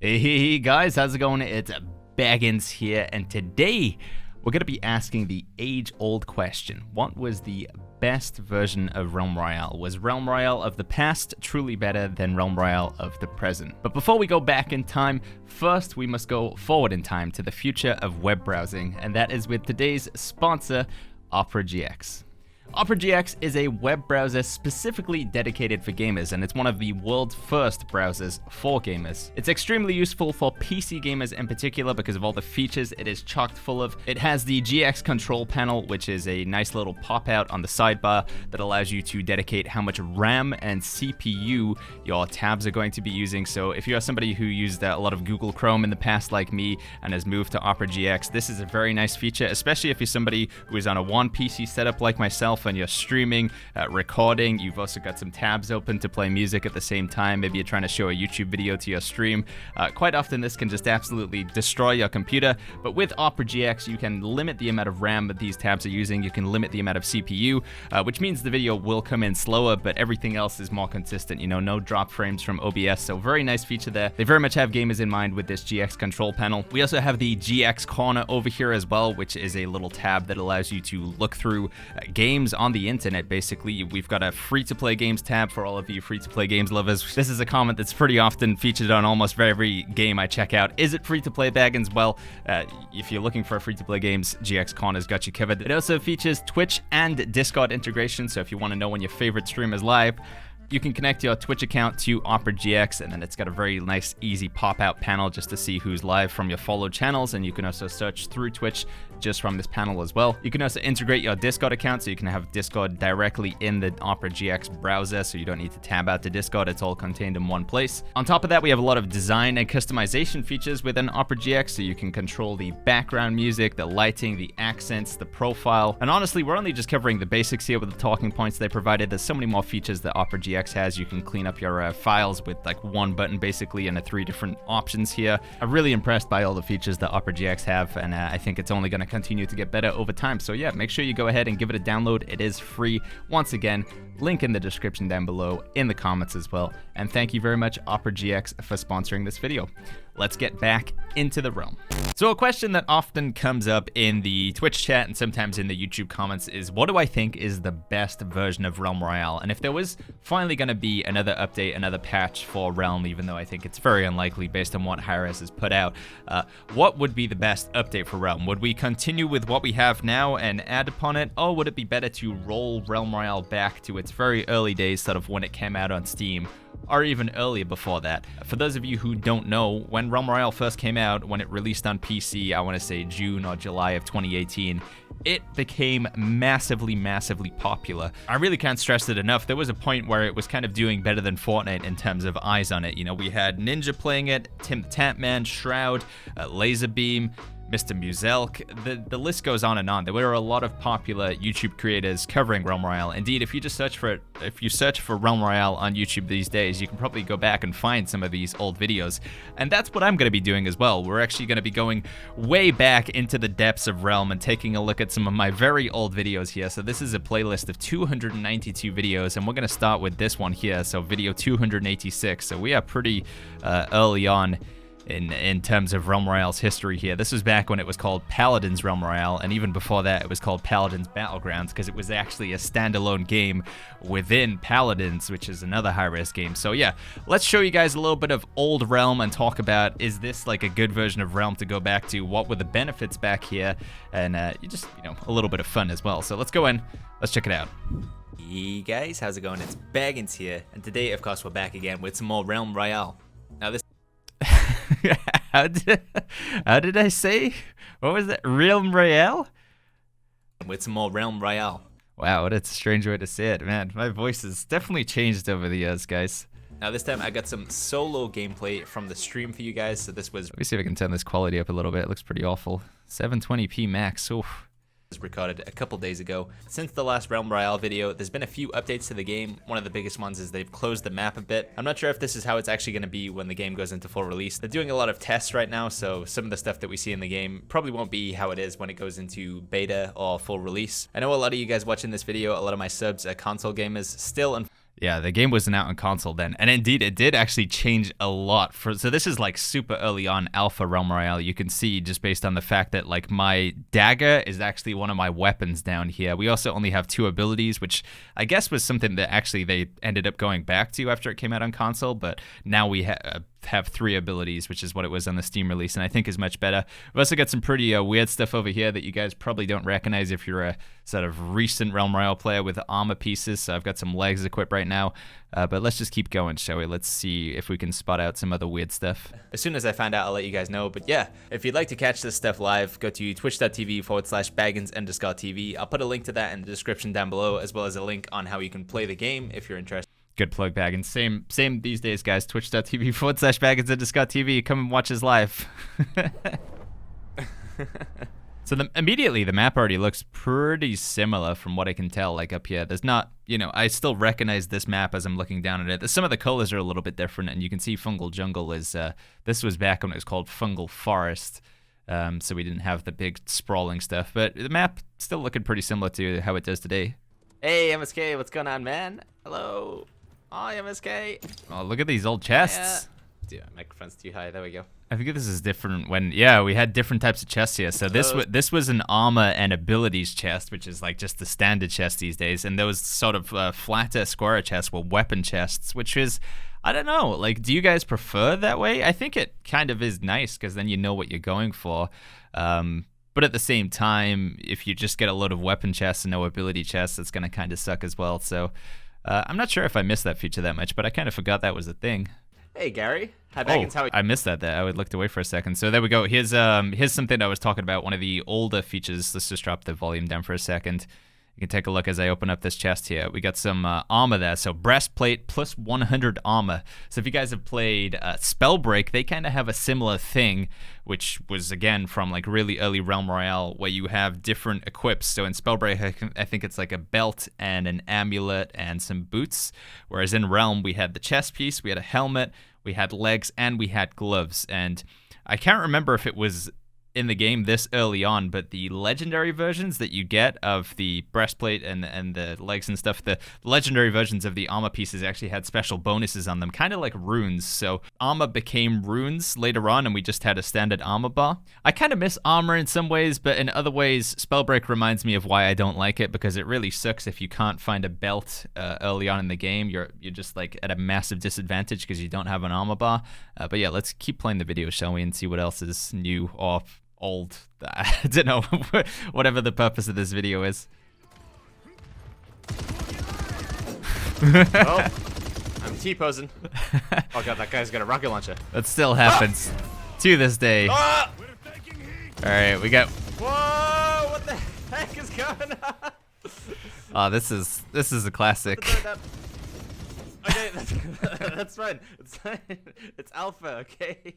Hey guys, how's it going? It's Baggins here, and today we're going to be asking the age-old question. What was the best version of Realm Royale? Was Realm Royale of the past truly better than Realm Royale of the present? But before we go back in time, first we must go forward in time to the future of web browsing, and that is with today's sponsor, Opera GX. Opera GX is a web browser specifically dedicated for gamers, and it's one of the world's first browsers for gamers. It's extremely useful for PC gamers in particular because of all the features it is chocked full of. It has the GX control panel, which is a nice little pop-out on the sidebar that allows you to dedicate how much RAM and CPU your tabs are going to be using. So if you are somebody who used a lot of Google Chrome in the past like me and has moved to Opera GX, this is a very nice feature, especially if you're somebody who is on a one PC setup like myself and you're streaming, recording. You've also got some tabs open to play music at the same time. Maybe you're trying to show a YouTube video to your stream. Quite often this can just absolutely destroy your computer, but with Opera GX you can limit the amount of RAM that these tabs are using. You can limit the amount of CPU, which means the video will come in slower, but everything else is more consistent. You know, no drop frames from OBS, so very nice feature there. They very much have gamers in mind with this GX control panel. We also have the GX corner over here as well, which is a little tab that allows you to look through games on the internet. Basically, we've got a free-to-play games tab for all of you free-to-play games lovers. This is a comment that's pretty often featured on almost every game I check out. Is it free-to-play, Baggins? Well, if you're looking for free-to-play games, GX Corner's got you covered. It also features Twitch and Discord integration, so if you want to know when your favorite stream is live, you can connect your Twitch account to Opera GX, and then it's got a very nice, easy pop-out panel just to see who's live from your followed channels, and you can also search through Twitch just from this panel as well. You can also integrate your Discord account, so you can have Discord directly in the Opera GX browser, so you don't need to tab out to Discord. It's all contained in one place. On top of that, we have a lot of design and customization features within Opera GX, so you can control the background music, the lighting, the accents, the profile. And honestly, we're only just covering the basics here with the talking points they provided. There's so many more features that Opera GX has. You can clean up your files with like one button basically, and 3 different options here. I'm really impressed by all the features that Opera GX have, and I think it's only going to continue to get better over time. So yeah, make sure you go ahead and give it a download. It is free. Once again, link in the description down below, in the comments as well. And thank you very much, Opera GX, for sponsoring this video. Let's get back into the realm. So a question that often comes up in the Twitch chat and sometimes in the YouTube comments is, what do I think is the best version of Realm Royale? And if there was finally going to be another update, another patch for Realm, even though I think it's very unlikely based on what Hi-Rez has put out, what would be the best update for Realm? Would we continue with what we have now and add upon it, or would it be better to roll Realm Royale back to its very early days, sort of when it came out on Steam, or even earlier before that? For those of you who don't know, when Realm Royale first came out, when it released on PC, I want to say June or July of 2018, it became massively popular. I really can't stress it enough. There was a point where it was kind of doing better than Fortnite in terms of eyes on it. You know, we had Ninja playing it, Tim the Tap Man, Shroud, Laserbeam, Mr. Muzelk, the list goes on and on. There were a lot of popular YouTube creators covering Realm Royale. Indeed, if you just search for it, if you search for Realm Royale on YouTube these days, you can probably go back and find some of these old videos. And that's what I'm going to be doing as well. We're actually going to be going way back into the depths of Realm and taking a look at some of my very old videos here. So this is a playlist of 292 videos, and we're going to start with this one here. So video 286. So we are pretty early on in terms of Realm Royale's history here. This was back when it was called Paladins Realm Royale, and even before that it was called Paladins Battlegrounds, because it was actually a standalone game within Paladins, which is another Hi-Rez game. So yeah, let's show you guys a little bit of old Realm and talk about, is this like a good version of Realm to go back to? What were the benefits back here? And just, you know, a little bit of fun as well. So let's go in, let's check it out. Hey guys, how's it going? It's Baggins here, and today of course we're back again with some more Realm Royale. Now this how did I say? What was that? Realm Royale? With some more Realm Royale. Wow, what a strange way to say it, man. My voice has definitely changed over the years, guys. Now this time I got some solo gameplay from the stream for you guys. So this was... Let me see if I can turn this quality up a little bit. It looks pretty awful. 720p max. Oof. Was recorded a couple days ago. Since the last Realm Royale video, there's been a few updates to the game. One of the biggest ones is they've closed the map a bit. I'm not sure if this is how it's actually going to be when the game goes into full release. They're doing a lot of tests right now, so some of the stuff that we see in the game probably won't be how it is when it goes into beta or full release. I know a lot of you guys watching this video, a lot of my subs are console gamers still. Yeah, the game wasn't out on console then, and indeed it did actually change a lot. So this is like super early on alpha Realm Royale. You can see just based on the fact that like my dagger is actually one of my weapons down here. We also only have 2 abilities, which I guess was something that actually they ended up going back to after it came out on console, but now we have 3 abilities, which is what it was on the Steam release, and I think is much better. We've also got some pretty weird stuff over here that you guys probably don't recognize if you're a sort of recent Realm Royale player with armor pieces. So I've got some legs equipped right now, but let's just keep going, shall we? Let's see if we can spot out some other weird stuff. As soon as I find out, I'll let you guys know. But yeah, if you'd like to catch this stuff live, go to twitch.tv/Baggins_TV. I'll put a link to that in the description down below, as well as a link on how you can play the game if you're interested. Good plug, Baggins. Same these days, guys. Twitch.tv/Baggins_TV. Come and watch us live. So immediately, the map already looks pretty similar from what I can tell, like up here. There's not, you know, I still recognize this map as I'm looking down at it. Some of the colors are a little bit different, and you can see Fungal Jungle is, this was back when it was called Fungal Forest. So we didn't have the big sprawling stuff, but the map still looking pretty similar to how it does today. Hey, MSK, what's going on, man? Hello. Hi, MSK. Oh, look at these old chests. Yeah, microphone's too high. There we go. I think this is different when, yeah, we had different types of chests here. So this was an armor and abilities chest, which is like just the standard chest these days. And those sort of flatter, squarer chests were weapon chests, which is, I don't know, like, do you guys prefer that way? I think it kind of is nice because then you know what you're going for. But at the same time, if you just get a load of weapon chests and no ability chests, it's going to kind of suck as well. So I'm not sure if I missed that feature that much, but I kind of forgot that was a thing. Hey, Gary. Hi, Baggins. How are you? I missed that. I looked away for a second. So there we go. Here's something I was talking about, one of the older features. Let's just drop the volume down for a second. You can take a look as I open up this chest here. We got some armor there. So breastplate plus 100 armor. So if you guys have played Spellbreak, they kind of have a similar thing, which was, again, from like really early Realm Royale, where you have different equips. So in Spellbreak, I think it's like a belt and an amulet and some boots. Whereas in Realm, we had the chest piece, we had a helmet, we had legs, and we had gloves. And I can't remember if it was in the game this early on, but the legendary versions that you get of the breastplate and the legs and stuff, the legendary versions of the armor pieces actually had special bonuses on them, kind of like runes. So armor became runes later on, and we just had a standard armor bar. I kind of miss armor in some ways, but in other ways, Spellbreak reminds me of why I don't like it, because it really sucks if you can't find a belt early on in the game. You're just like at a massive disadvantage because you don't have an armor bar. But yeah, let's keep playing the video, shall we, and see what else is new or old. I don't know. Whatever the purpose of this video is. Oh, I'm T-posing. Oh god, that guy's got a rocket launcher. That still happens to this day. Ah! Alright, we got... Whoa! What the heck is going on? Oh, this is a classic. Okay, that's fine. It's fine. It's alpha, okay?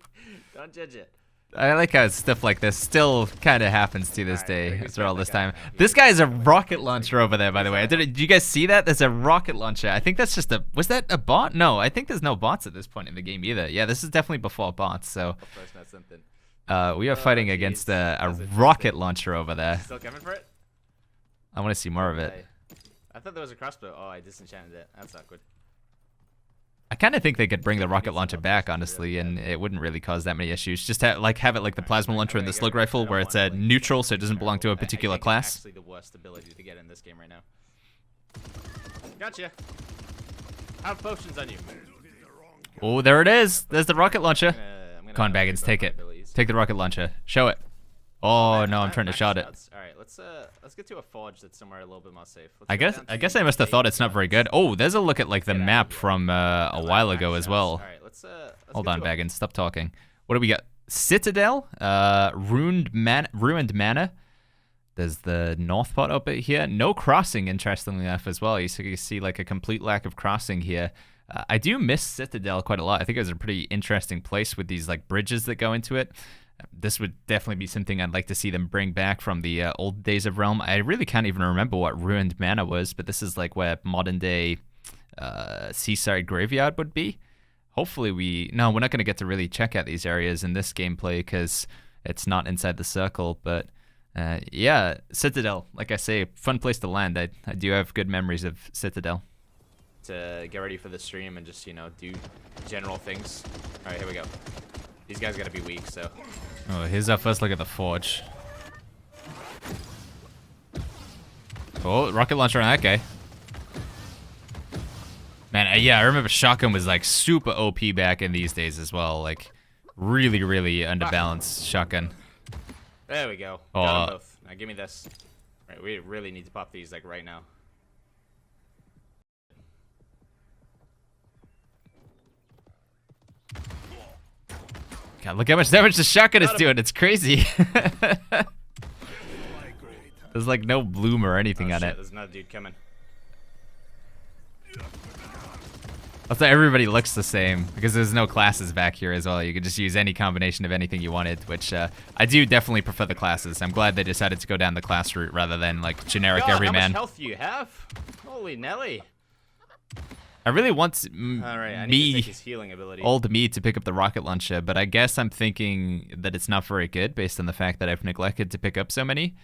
Don't judge it. I like how stuff like this still kind of happens to this day after all this time. This guy is a rocket launcher over there, by the way. Did you guys see that? There's a rocket launcher. I think that's just a... Was that a bot? No, I think there's no bots at this point in the game either. Yeah, this is definitely before bots, so... we are fighting against a rocket launcher over there. Still coming for it? I want to see more of it. I thought there was a crossbow. Oh, I disenchanted it. That's awkward. I kind of think they could bring the rocket launcher back, honestly, and it wouldn't really cause that many issues. Just have it like the plasma launcher and the slug rifle, where it's neutral, so it doesn't belong to a particular class. Actually, the worst ability to get in this game right now. Gotcha. Have potions on you. Oh, there it is. There's the rocket launcher. Come on, Baggins, take it. Take the rocket launcher. Show it. Oh no, I'm trying to shot it. All right, let's get to a forge that's somewhere a little bit more safe. I guess I must have thought it's not very good. Oh, there's a look at like the map from a while ago as well. All right, let's hold on, Baggins, stop talking. What do we got? Citadel, ruined mana. There's the north part up here. No crossing, interestingly enough, as well. You see like a complete lack of crossing here. I do miss Citadel quite a lot. I think it was a pretty interesting place with these like bridges that go into it. This would definitely be something I'd like to see them bring back from the old days of Realm. I really can't even remember what Ruined Mana was, but this is like where modern day Seaside Graveyard would be. Hopefully no, we're not going to get to really check out these areas in this gameplay because it's not inside the circle, but yeah, Citadel, like I say, fun place to land. I do have good memories of Citadel. to get ready for the stream and just, you know, do general things. All right, here we go. These guys gotta be weak, so. Oh, here's our first look at the forge. Oh, rocket launcher on that guy. Man, yeah, I remember shotgun was like super OP back in these days as well. Like, really, really underbalanced shotgun. There we go. Oh, Got them both. Now give me this. All right, we really need to pop these like right now. God, look how much damage the shotgun is doing. It's crazy. There's like no bloom or anything on it. There's another dude coming. Also, everybody looks the same because there's no classes back here as well. You could just use any combination of anything you wanted, which I do definitely prefer the classes. I'm glad they decided to go down the class route rather than like generic everyman. How much health do you have? Holy Nelly. I really want All right, I need to take his healing ability. old me to pick up the rocket launcher, but I guess I'm thinking that it's not very good based on the fact that I've neglected to pick up so many.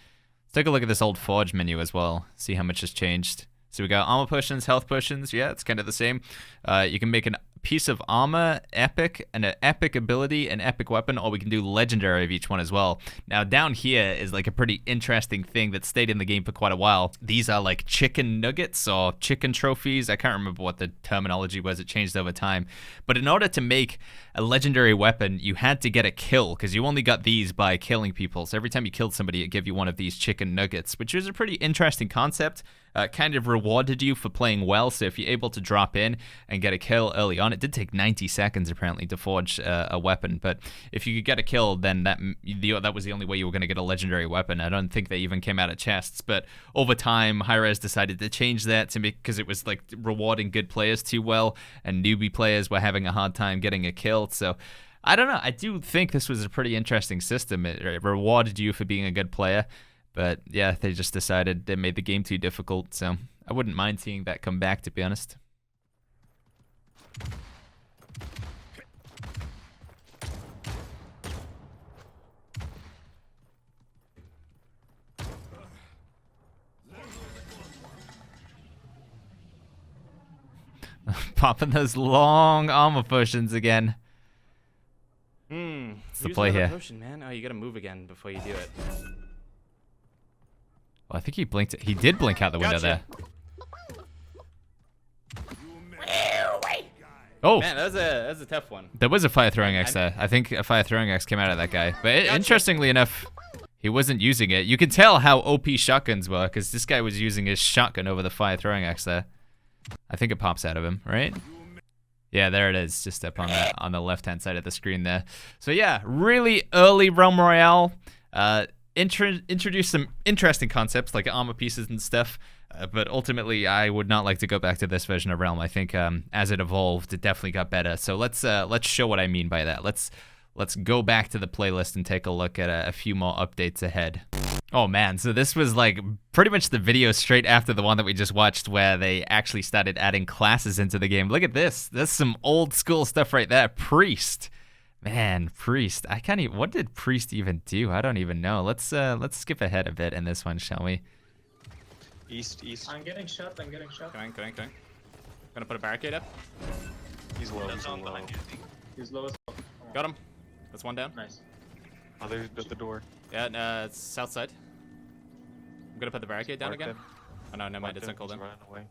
Let's take a look at this old forge menu as well, see how much has changed. So we got armor potions, health potions. Yeah, it's kind of the same. You can make a piece of armor, epic, and an epic ability, an epic weapon, or we can do legendary of each one as well. Now down here is like a pretty interesting thing that stayed in the game for quite a while. These are like chicken nuggets or chicken trophies. I can't remember what the terminology was. It changed over time. But in order to make a legendary weapon, you had to get a kill because you only got these by killing people. So every time you killed somebody, it gave you one of these chicken nuggets, which was a pretty interesting concept. Kind of rewarded you for playing well. So if you're able to drop in and get a kill early on, it did take 90 seconds apparently to forge a weapon. But if you could get a kill, then that was the only way you were going to get a legendary weapon. I don't think they even came out of chests. But over time, Hi-Rez decided to change that to because it was like rewarding good players too well, and newbie players were having a hard time getting a kill. So I don't know. I do think this was a pretty interesting system. It rewarded you for being a good player. But yeah, they just decided they made the game too difficult, so I wouldn't mind seeing that come back, to be honest. Popping those long armor potions again. What's the play here? Potion, man. Oh, you gotta move again before you do it. Well, I think he blinked. He did blink out the window there. Oh, man, that was a tough one. There was a fire throwing axe there. I think a fire throwing axe came out of that guy. But interestingly enough, he wasn't using it. You can tell how OP shotguns were because this guy was using his shotgun over the fire throwing axe there. I think it pops out of him, right? Yeah, there it is, just up on the left-hand side of the screen there. So yeah, really early Realm Royale. Introduce some interesting concepts like armor pieces and stuff, but ultimately I would not like to go back to this version of Realm. I think as it evolved, it definitely got better. So let's show what I mean by that. Let's go back to the playlist and take a look at a few more updates ahead. Oh man, so this was like pretty much the video straight after the one that we just watched where they actually started adding classes into the game. Look at this. That's some old school stuff right there. Priest. Man, Priest. I can't even. What did Priest even do? I don't even know. Let's skip ahead a bit in this one, shall we? East. I'm getting shot. Coming. Gonna put a barricade up. He's low. He's low as well. Got him. That's one down. Nice. Oh, there's the door. Yeah, it's south side. I'm gonna put the barricade down again. Oh no, never mind. It's not cold down. Running away.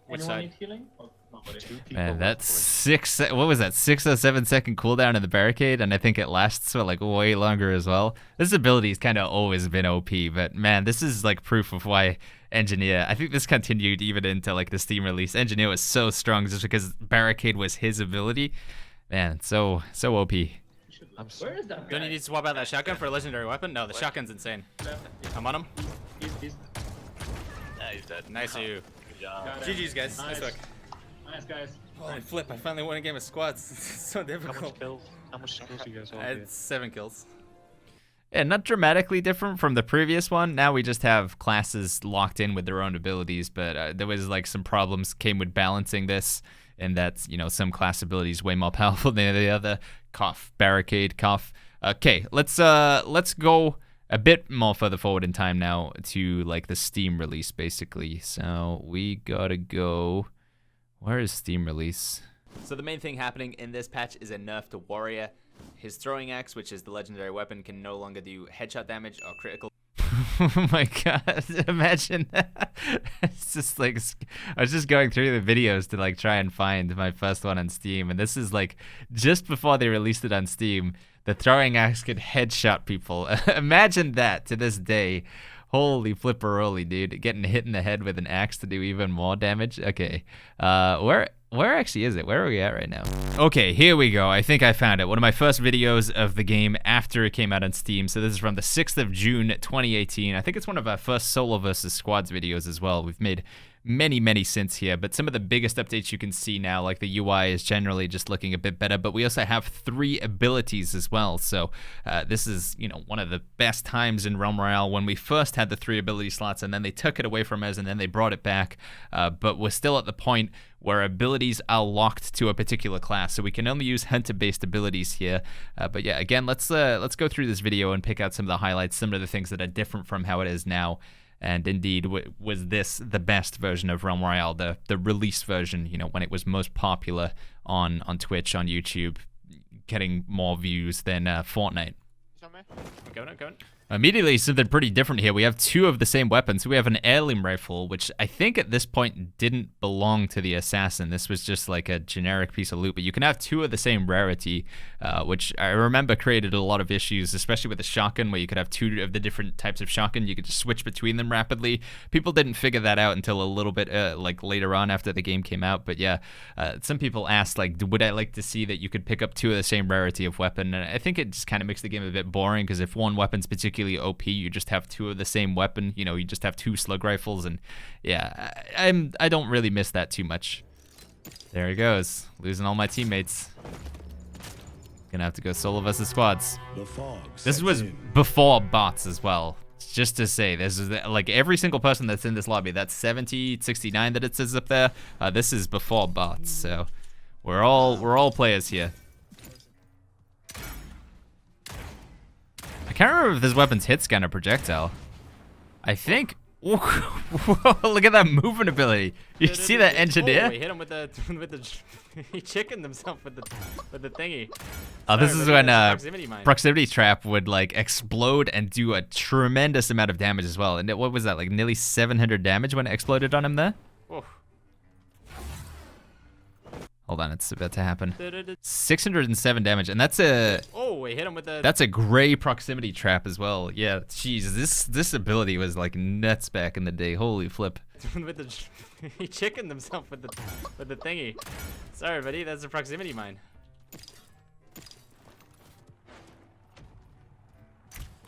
Which Anyone side? need healing? Oh, nobody. Man, that's what was that? 6 or 7 second cooldown in the barricade, and I think it lasts for like way longer as well. This ability's kind of always been OP, but man, this is like proof of why Engineer. I think this continued even into like the Steam release. Engineer was so strong just because barricade was his ability. Man, so OP. Where is that guy? Don't you need to swap out that shotgun for a legendary weapon? No, the shotgun's insane. I'm on him. He's He's dead. Nice of you. Good job. got it. GG's guys. Nice work. Nice, guys. Holy flip! I finally won a game of squads. It's so How difficult. much kills? How much kills you guys all I get? had 7 kills. Yeah, not dramatically different from the previous one. Now we just have classes locked in with their own abilities, but there was like some problems came with balancing this, and that's, you know, some class abilities way more powerful than the other. Cough, barricade, cough. Okay, let's go a bit more further forward in time now to like the Steam release basically. So we gotta go Where is Steam release? So the main thing happening in this patch is a nerf to Warrior. His throwing axe, which is the legendary weapon, can no longer do headshot damage or critical. Oh my god, imagine that. It's just like, I was just going through the videos to like try and find my first one on Steam, and this is like just before they released it on Steam. The throwing axe could headshot people. Imagine that to this day. Holy flipperoli, dude. Getting hit in the head with an axe to do even more damage. Okay. Where actually is it? Where are we at right now? Okay, here we go. I think I found it. One of my first videos of the game after it came out on Steam. So this is from the 6th of June, 2018. I think it's one of our first solo versus squads videos as well. We've made many since here, but some of the biggest updates you can see now, like the UI is generally just looking a bit better, but we also have 3 abilities as well. So this is, you know, one of the best times in Realm Royale when we first had the 3 ability slots, and then they took it away from us, and then they brought it back. But we're still at the point where abilities are locked to a particular class, so we can only use hunter-based abilities here. But yeah, again, let's go through this video and pick out some of the highlights, some of the things that are different from how it is now. And indeed, was this the best version of Realm Royale, the release version, you know, when it was most popular on Twitch, on YouTube, getting more views than Fortnite? Going. Immediately, something pretty different here. We have 2 of the same weapons. We have an heirloom rifle, which I think at this point didn't belong to the assassin. This was just like a generic piece of loot, but you can have 2 of the same rarity, which I remember created a lot of issues, especially with the shotgun, where you could have 2 of the different types of shotgun. You could just switch between them rapidly. People didn't figure that out until a little bit like later on after the game came out. But yeah, some people asked, like, would I like to see that you could pick up 2 of the same rarity of weapon? And I think it just kind of makes the game a bit boring, because if one weapon's particularly OP, you just have 2 of the same weapon. You know, you just have 2 slug rifles, and yeah, I don't really miss that too much. There he goes, losing all my teammates. Gonna have to go solo versus squads. This was before bots as well. Just to say, this is like every single person that's in this lobby. That's 70, 69 that it says up there. This is before bots, so we're all players here. I can't remember if this weapon's hit scan or projectile. I think. Whoa, look at that movement ability. You see that engineer? Oh, he hit him with the he chickened himself with the thingy. Oh, this is when proximity mine. proximity trap would like explode and do a tremendous amount of damage as well. And what was that, like nearly 700 damage when it exploded on him there? Whoa. Hold on, it's about to happen. 607 damage, and that's a. Oh, he hit him with the. That's a gray proximity trap as well. Yeah, jeez, this ability was like nuts back in the day. Holy flip! with the, he chickened himself with the thingy. Sorry, buddy, that's a proximity mine.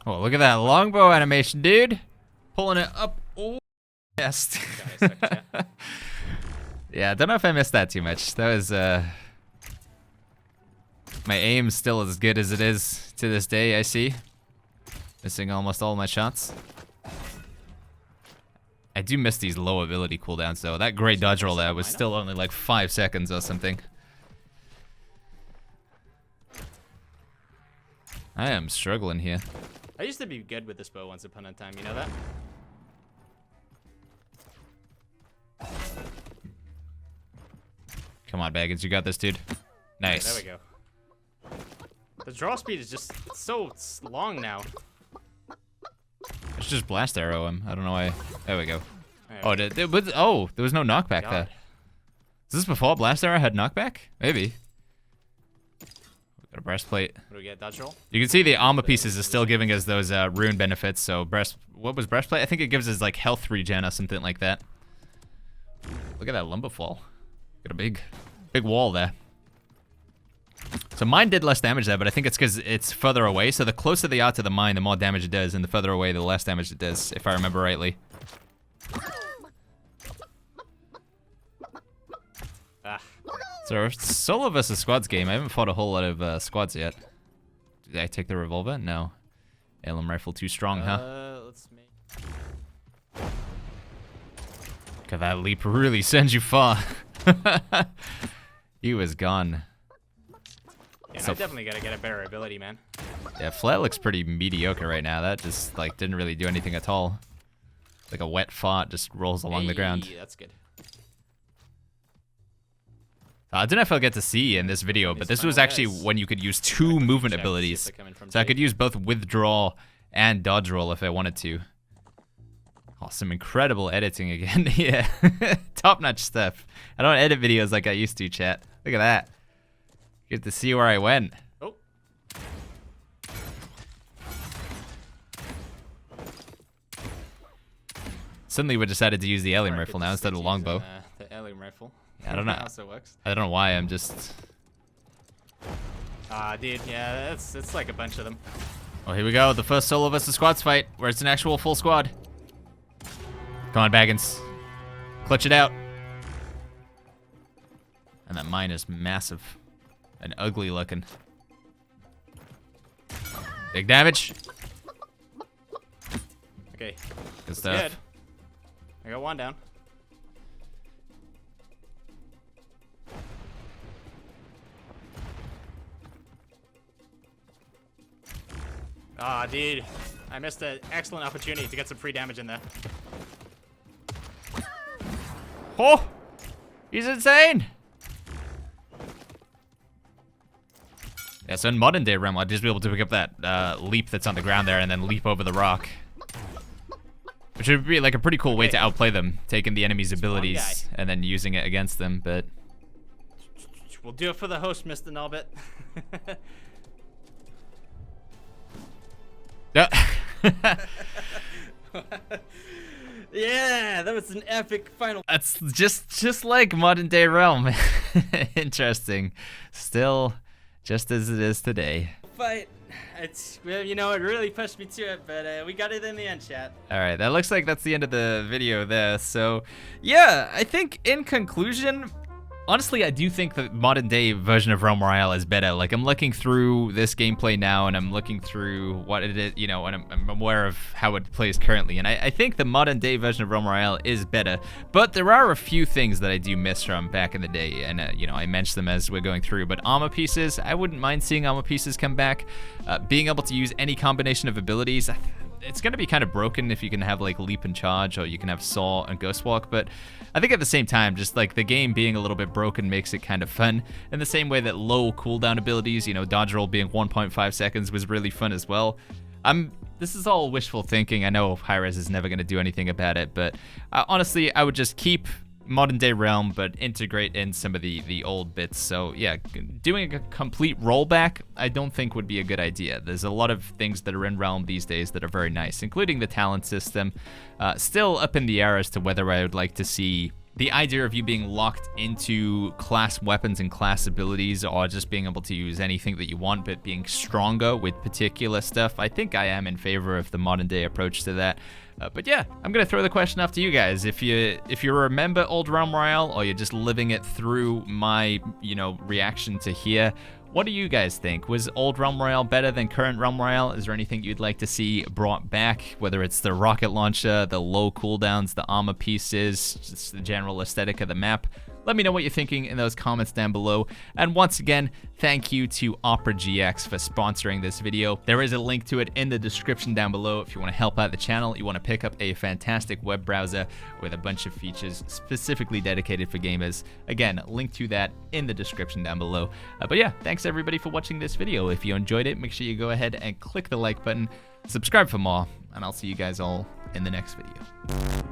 Oh, look at that longbow animation, dude! Pulling it up. Oh, yes. Yeah, I don't know if I missed that too much. That was, my aim's still as good as it is to this day, I see. Missing almost all my shots. I do miss these low ability cooldowns, though. That great dodge roll there was still only like 5 seconds or something. I am struggling here. I used to be good with this bow once upon a time, you know that? Come on, Baggins, you got this, dude. Nice. There we go. The draw speed is just so long now. Let's just blast arrow him. I don't know why. There we go. There There was no knockback there. Is this before blast arrow had knockback? Maybe. We got a breastplate. What do we get? Dodge roll? You can see the armor pieces is still giving us those rune benefits. So what was breastplate? I think it gives us like health regen or something like that. Look at that lumber fall. Got a big wall there. So mine did less damage there, but I think it's because it's further away. So the closer they are to the mine, the more damage it does, and the further away, the less damage it does, if I remember rightly. So solo versus squads game. I haven't fought a whole lot of squads yet. Did I take the revolver? No. Heirloom rifle too strong, huh? Let's make. God, that leap really sends you far. He was gone. Yeah, So I definitely gotta get a better ability, man. Yeah, flat looks pretty mediocre right now. That just like didn't really do anything at all. Like a wet fart just rolls along the ground. That's good. I don't know if I'll get to see in this video, but this was actually when you could use 2 movement abilities. So I could use both withdraw and dodge roll if I wanted to. Oh, some incredible editing again. Yeah, top-notch stuff. I don't edit videos like I used to, chat. Look at that. Get to see where I went. Oh. Suddenly we decided to use the alien rifle now instead of the longbow. The alien rifle. I don't know. Also works. I don't know why. I'm just. Dude, yeah, it's like a bunch of them. Oh, here we go. The first solo versus squads fight, where it's an actual full squad. Come on, Baggins. Clutch it out. And that mine is massive and ugly looking. Big damage. Okay. Good stuff. Good. I got one down. Dude. I missed an excellent opportunity to get some free damage in there. Oh! He's insane! Yeah, so in modern day Realm, I'd just be able to pick up that leap that's on the ground there and then leap over the rock. Which would be like a pretty cool way to outplay them, taking the enemy's abilities and then using it against them, but... We'll do it for the host, Mr. Norbit. Yeah, that was an epic final. That's just like modern day Realm. Interesting. Still, just as it is today. Fight. It's, you know, it really pushed me to it, but we got it in the end, chat. All right, that looks like that's the end of the video there. So, yeah, I think in conclusion, honestly, I do think the modern day version of Realm Royale is better. Like, I'm looking through this gameplay now, and I'm looking through what it is, you know, and I'm aware of how it plays currently. And I think the modern day version of Realm Royale is better. But there are a few things that I do miss from back in the day. And, you know, I mentioned them as we're going through. But armor pieces, I wouldn't mind seeing armor pieces come back. Being able to use any combination of abilities, it's going to be kind of broken if you can have like leap and charge, or you can have saw and ghost walk, but I think at the same time, just like the game being a little bit broken makes it kind of fun, in the same way that low cooldown abilities, you know, dodge roll being 1.5 seconds was really fun as well. This is all wishful thinking. I know Hi-Rez is never going to do anything about it, but honestly, I would just keep modern day Realm, but integrate in some of the old bits. So yeah, doing a complete rollback I don't think would be a good idea. There's a lot of things that are in Realm these days that are very nice, including the talent system. Still up in the air as to whether I would like to see the idea of you being locked into class weapons and class abilities, or just being able to use anything that you want but being stronger with particular stuff. I think I am in favor of the modern day approach to that. But yeah, I'm gonna throw the question off to you guys. If you remember old Realm Royale, or you're just living it through my, you know, reaction to here, what do you guys think? Was old Realm Royale better than current Realm Royale? Is there anything you'd like to see brought back? Whether it's the rocket launcher, the low cooldowns, the armor pieces, just the general aesthetic of the map. Let me know what you're thinking in those comments down below. And once again, thank you to Opera GX for sponsoring this video. There is a link to it in the description down below if you want to help out the channel, you want to pick up a fantastic web browser with a bunch of features specifically dedicated for gamers. Again, link to that in the description down below. But yeah, thanks everybody for watching this video. If you enjoyed it, make sure you go ahead and click the like button, subscribe for more, and I'll see you guys all in the next video.